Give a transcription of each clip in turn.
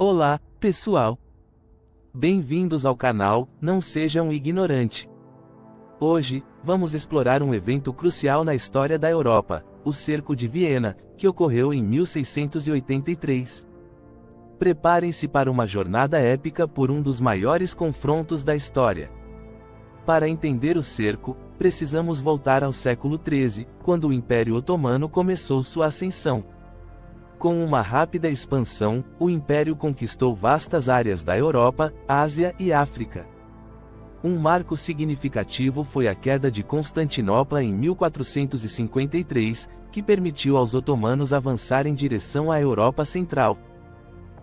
Olá, pessoal! Bem-vindos ao canal Não Seja um Ignorante. Hoje, vamos explorar um evento crucial na história da Europa, o Cerco de Viena, que ocorreu em 1683. Preparem-se para uma jornada épica por um dos maiores confrontos da história. Para entender o cerco, precisamos voltar ao século XIII, quando o Império Otomano começou sua ascensão. Com uma rápida expansão, o Império conquistou vastas áreas da Europa, Ásia e África. Um marco significativo foi a queda de Constantinopla em 1453, que permitiu aos otomanos avançar em direção à Europa Central.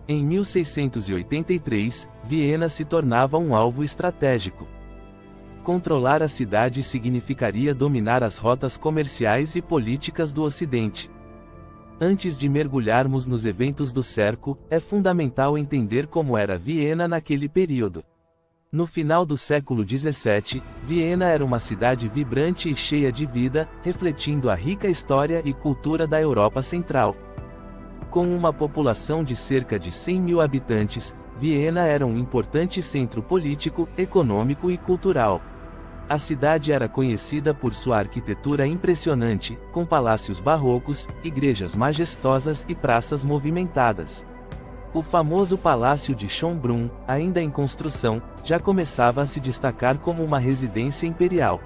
Em 1683, Viena se tornava um alvo estratégico. Controlar a cidade significaria dominar as rotas comerciais e políticas do Ocidente. Antes de mergulharmos nos eventos do cerco, é fundamental entender como era Viena naquele período. No final do século XVII, Viena era uma cidade vibrante e cheia de vida, refletindo a rica história e cultura da Europa Central. Com uma população de cerca de 100 mil habitantes, Viena era um importante centro político, econômico e cultural. A cidade era conhecida por sua arquitetura impressionante, com palácios barrocos, igrejas majestosas e praças movimentadas. O famoso Palácio de Schönbrunn, ainda em construção, já começava a se destacar como uma residência imperial.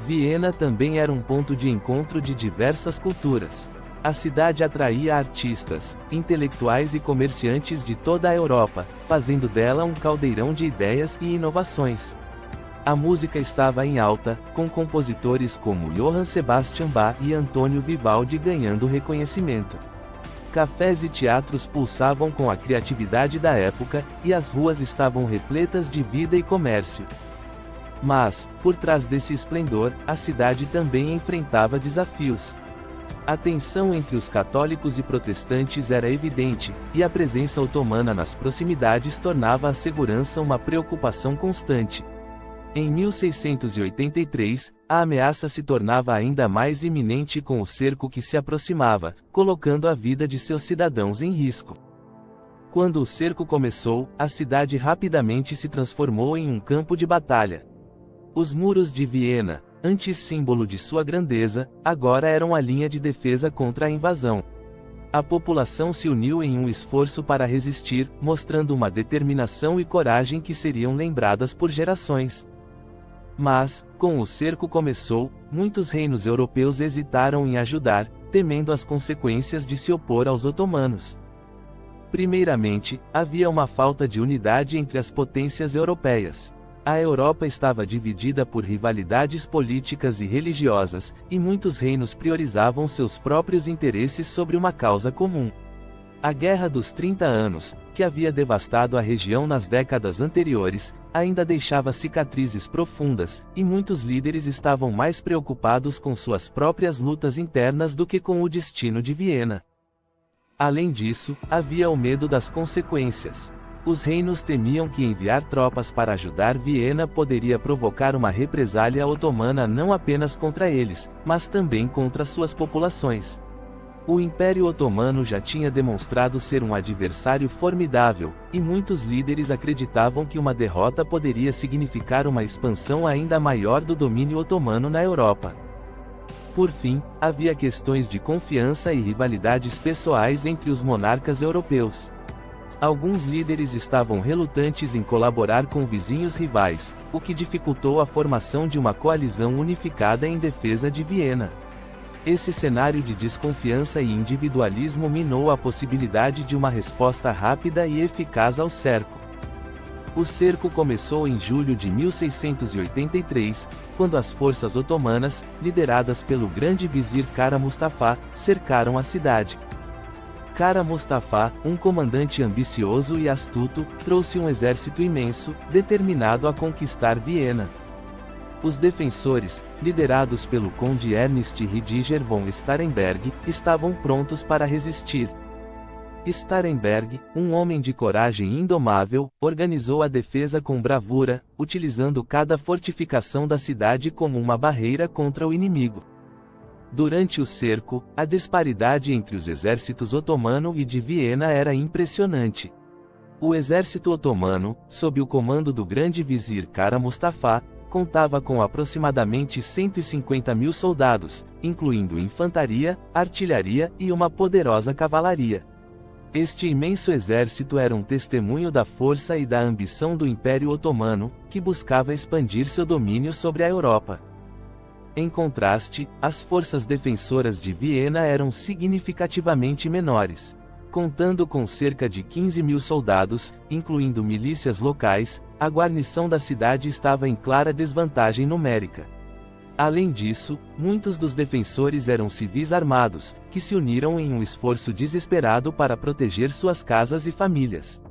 Viena também era um ponto de encontro de diversas culturas. A cidade atraía artistas, intelectuais e comerciantes de toda a Europa, fazendo dela um caldeirão de ideias e inovações. A música estava em alta, com compositores como Johann Sebastian Bach e Antônio Vivaldi ganhando reconhecimento. Cafés e teatros pulsavam com a criatividade da época, e as ruas estavam repletas de vida e comércio. Mas, por trás desse esplendor, a cidade também enfrentava desafios. A tensão entre os católicos e protestantes era evidente, e a presença otomana nas proximidades tornava a segurança uma preocupação constante. Em 1683, a ameaça se tornava ainda mais iminente com o cerco que se aproximava, colocando a vida de seus cidadãos em risco. Quando o cerco começou, a cidade rapidamente se transformou em um campo de batalha. Os muros de Viena, antes símbolo de sua grandeza, agora eram a linha de defesa contra a invasão. A população se uniu em um esforço para resistir, mostrando uma determinação e coragem que seriam lembradas por gerações. Mas, com o cerco começou, muitos reinos europeus hesitaram em ajudar, temendo as consequências de se opor aos otomanos. Primeiramente, havia uma falta de unidade entre as potências europeias. A Europa estava dividida por rivalidades políticas e religiosas, e muitos reinos priorizavam seus próprios interesses sobre uma causa comum. A Guerra dos 30 Anos, que havia devastado a região nas décadas anteriores, ainda deixava cicatrizes profundas, e muitos líderes estavam mais preocupados com suas próprias lutas internas do que com o destino de Viena. Além disso, havia o medo das consequências. Os reinos temiam que enviar tropas para ajudar Viena poderia provocar uma represália otomana não apenas contra eles, mas também contra suas populações. O Império Otomano já tinha demonstrado ser um adversário formidável, e muitos líderes acreditavam que uma derrota poderia significar uma expansão ainda maior do domínio otomano na Europa. Por fim, havia questões de confiança e rivalidades pessoais entre os monarcas europeus. Alguns líderes estavam relutantes em colaborar com vizinhos rivais, o que dificultou a formação de uma coalizão unificada em defesa de Viena. Esse cenário de desconfiança e individualismo minou a possibilidade de uma resposta rápida e eficaz ao cerco. O cerco começou em julho de 1683, quando as forças otomanas, lideradas pelo grande vizir Kara Mustafa, cercaram a cidade. Kara Mustafa, um comandante ambicioso e astuto, trouxe um exército imenso, determinado a conquistar Viena. Os defensores, liderados pelo conde Ernst Riediger von Staremberg, estavam prontos para resistir. Staremberg, um homem de coragem indomável, organizou a defesa com bravura, utilizando cada fortificação da cidade como uma barreira contra o inimigo. Durante o cerco, a disparidade entre os exércitos otomano e de Viena era impressionante. O exército otomano, sob o comando do grande vizir Kara Mustafa, contava com aproximadamente 150 mil soldados, incluindo infantaria, artilharia e uma poderosa cavalaria. Este imenso exército era um testemunho da força e da ambição do Império Otomano, que buscava expandir seu domínio sobre a Europa. Em contraste, as forças defensoras de Viena eram significativamente menores. Contando com cerca de 15 mil soldados, incluindo milícias locais, a guarnição da cidade estava em clara desvantagem numérica. Além disso, muitos dos defensores eram civis armados, que se uniram em um esforço desesperado para proteger suas casas e famílias.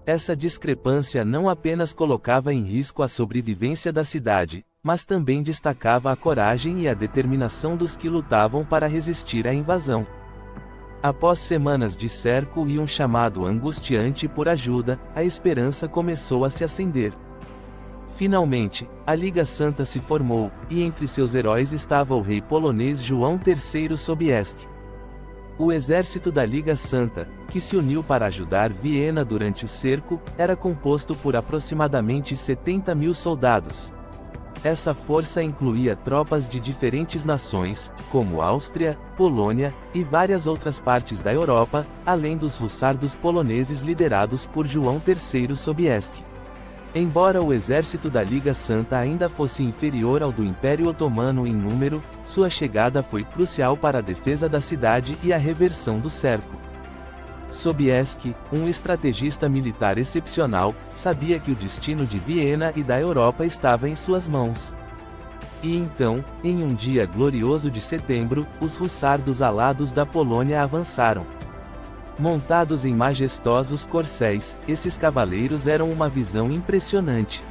Essa discrepância não apenas colocava em risco a sobrevivência da cidade, mas também destacava a coragem e a determinação dos que lutavam para resistir à invasão. Após semanas de cerco e um chamado angustiante por ajuda, a esperança começou a se acender. Finalmente, a Liga Santa se formou, e entre seus heróis estava o rei polonês João III Sobieski. O exército da Liga Santa, que se uniu para ajudar Viena durante o cerco, era composto por aproximadamente 70 mil soldados. Essa força incluía tropas de diferentes nações, como Áustria, Polônia, e várias outras partes da Europa, além dos hussardos poloneses liderados por João III Sobieski. Embora o exército da Liga Santa ainda fosse inferior ao do Império Otomano em número, sua chegada foi crucial para a defesa da cidade e a reversão do cerco. Sobieski, um estrategista militar excepcional, sabia que o destino de Viena e da Europa estava em suas mãos. E então, em um dia glorioso de setembro, os hussardos alados da Polônia avançaram. Montados em majestosos corcéis, esses cavaleiros eram uma visão impressionante.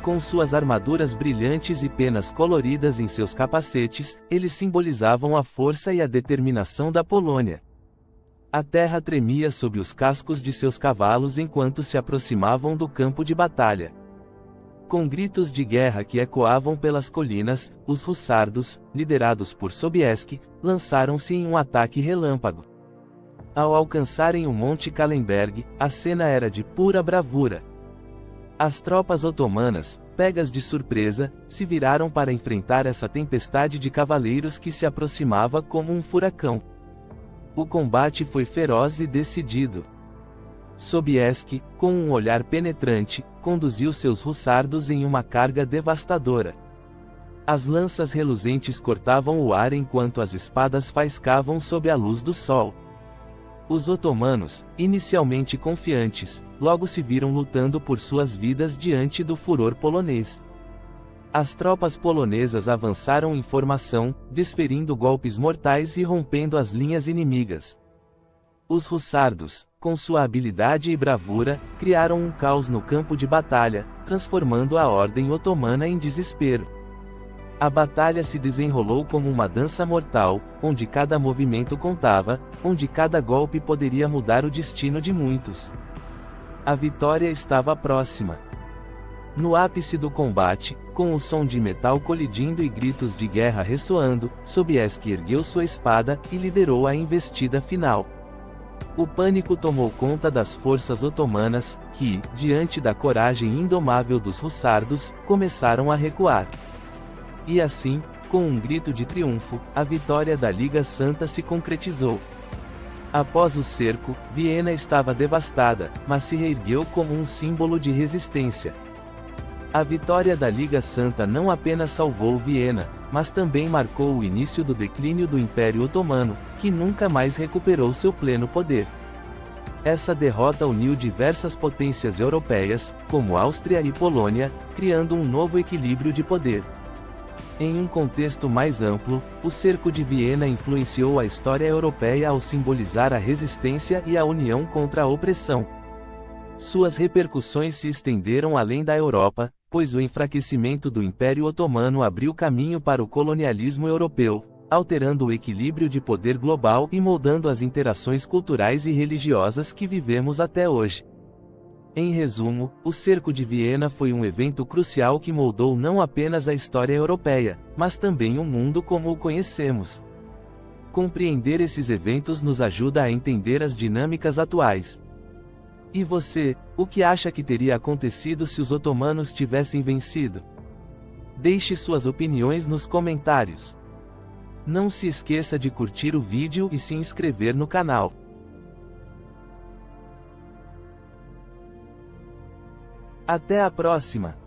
Com suas armaduras brilhantes e penas coloridas em seus capacetes, eles simbolizavam a força e a determinação da Polônia. A terra tremia sob os cascos de seus cavalos enquanto se aproximavam do campo de batalha. Com gritos de guerra que ecoavam pelas colinas, os hussardos, liderados por Sobieski, lançaram-se em um ataque relâmpago. Ao alcançarem o Monte Kahlenberg, a cena era de pura bravura. As tropas otomanas, pegas de surpresa, se viraram para enfrentar essa tempestade de cavaleiros que se aproximava como um furacão. O combate foi feroz e decidido. Sobieski, com um olhar penetrante, conduziu seus hussardos em uma carga devastadora. As lanças reluzentes cortavam o ar enquanto as espadas faiscavam sob a luz do sol. Os otomanos, inicialmente confiantes, logo se viram lutando por suas vidas diante do furor polonês. As tropas polonesas avançaram em formação, desferindo golpes mortais e rompendo as linhas inimigas. Os hussardos, com sua habilidade e bravura, criaram um caos no campo de batalha, transformando a ordem otomana em desespero. A batalha se desenrolou como uma dança mortal, onde cada movimento contava, onde cada golpe poderia mudar o destino de muitos. A vitória estava próxima. No ápice do combate, com o som de metal colidindo e gritos de guerra ressoando, Sobieski ergueu sua espada e liderou a investida final. O pânico tomou conta das forças otomanas, que, diante da coragem indomável dos hussardos, começaram a recuar. E assim, com um grito de triunfo, a vitória da Liga Santa se concretizou. Após o cerco, Viena estava devastada, mas se reergueu como um símbolo de resistência. A vitória da Liga Santa não apenas salvou Viena, mas também marcou o início do declínio do Império Otomano, que nunca mais recuperou seu pleno poder. Essa derrota uniu diversas potências europeias, como Áustria e Polônia, criando um novo equilíbrio de poder. Em um contexto mais amplo, o cerco de Viena influenciou a história europeia ao simbolizar a resistência e a união contra a opressão. Suas repercussões se estenderam além da Europa, pois o enfraquecimento do Império Otomano abriu caminho para o colonialismo europeu, alterando o equilíbrio de poder global e moldando as interações culturais e religiosas que vivemos até hoje. Em resumo, o Cerco de Viena foi um evento crucial que moldou não apenas a história europeia, mas também o mundo como o conhecemos. Compreender esses eventos nos ajuda a entender as dinâmicas atuais. E você, o que acha que teria acontecido se os otomanos tivessem vencido? Deixe suas opiniões nos comentários. Não se esqueça de curtir o vídeo e se inscrever no canal. Até a próxima!